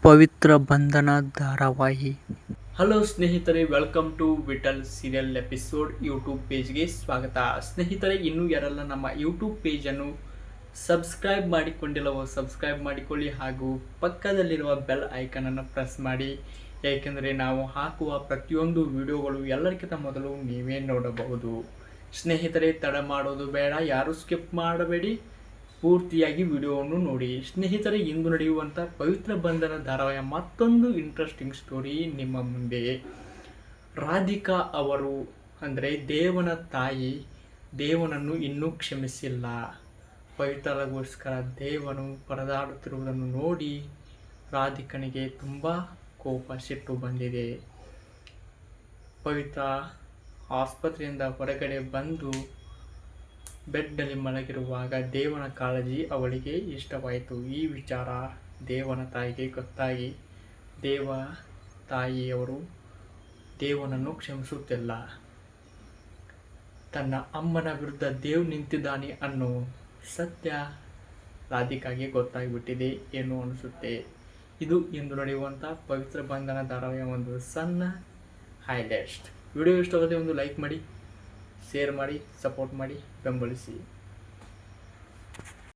ಪವಿತ್ರ ಬಂಧನ ಧಾರಾವಾಹಿ. ಹಲೋ ಸ್ನೇಹಿತರೆ, welcome to vital serial episode YouTube ಪೇಜ್ಗೆ ಸ್ವಾಗತ. ಸ್ನೇಹಿತರೆ, ಇನ್ನೂ ಯಾರೆಲ್ಲ ನಮ್ಮ ಯೂಟ್ಯೂಬ್ ಪೇಜನ್ನು ಸಬ್ಸ್ಕ್ರೈಬ್ ಮಾಡಿಕೊಂಡಿಲ್ಲವೋ ಸಬ್ಸ್ಕ್ರೈಬ್ ಮಾಡಿಕೊಳ್ಳಿ ಹಾಗೂ ಪಕ್ಕದಲ್ಲಿರುವ ಬೆಲ್ ಐಕನನ್ನು ಪ್ರೆಸ್ ಮಾಡಿ. ಏಕೆಂದರೆ ನಾವು ಹಾಕುವ ಪ್ರತಿಯೊಂದು ವಿಡಿಯೋಗಳು ಎಲ್ಲರಿಗಿಂತ ಮೊದಲು ನೀವೇ ನೋಡಬಹುದು. ಸ್ನೇಹಿತರೆ, ತಡ ಮಾಡೋದು ಬೇಡ, ಯಾರು ಸ್ಕಿಪ್ ಮಾಡಬೇಡಿ, ಪೂರ್ತಿಯಾಗಿ ವಿಡಿಯೋವನ್ನು ನೋಡಿ. ಸ್ನೇಹಿತರೆ, ಇಂದು ನಡೆಯುವಂಥ ಪವಿತ್ರ ಬಂಧನ ಧಾರಾವಾಹಿಯ ಮತ್ತೊಂದು ಇಂಟ್ರೆಸ್ಟಿಂಗ್ ಸ್ಟೋರಿ ನಿಮ್ಮ ಮುಂದೆ. ರಾಧಿಕಾ ಅವರು ಅಂದರೆ ದೇವನ ತಾಯಿ ದೇವನನ್ನು ಇನ್ನೂ ಕ್ಷಮಿಸಿಲ್ಲ. ಪವಿತ್ರಗೋಸ್ಕರ ದೇವನು ಪರದಾಡುತ್ತಿರುವುದನ್ನು ನೋಡಿ ರಾಧಿಕನಿಗೆ ತುಂಬ ಕೋಪ, ಸಿಟ್ಟು ಬಂದಿದೆ. ಪವಿತ್ರ ಆಸ್ಪತ್ರೆಯಿಂದ ಹೊರಗಡೆ ಬಂದು ಬೆಡ್ಡಲ್ಲಿ ಮಲಗಿರುವಾಗ ದೇವನ ಕಾಳಜಿ ಅವಳಿಗೆ ಇಷ್ಟವಾಯಿತು. ಈ ವಿಚಾರ ದೇವನ ತಾಯಿಗೆ ಗೊತ್ತಾಗಿ ದೇವ ತಾಯಿಯವರು ದೇವನನ್ನು ಕ್ಷಮಿಸುತ್ತಿಲ್ಲ. ತನ್ನ ಅಮ್ಮನ ವಿರುದ್ಧ ದೇವ್ ನಿಂತಿದ್ದಾನೆ ಅನ್ನೋ ಸತ್ಯ ರಾಧಿಕಾಗೆ ಗೊತ್ತಾಗಿಬಿಟ್ಟಿದೆ ಏನು ಅನಿಸುತ್ತೆ. ಇದು ಇಂದು ನಡೆಯುವಂಥ ಪವಿತ್ರ ಬಂಧನ ಧಾರಾವಾಹಿಯ ಒಂದು ಸಣ್ಣ ಹೈಲೈಟ್ಸ್. ವಿಡಿಯೋ ಇಷ್ಟವಾದರೆ ಒಂದು ಲೈಕ್ ಮಾಡಿ, ಶೇರ್ ಮಾಡಿ, ಸಪೋರ್ಟ್ ಮಾಡಿ, ಬೆಂಬಲಿಸಿ.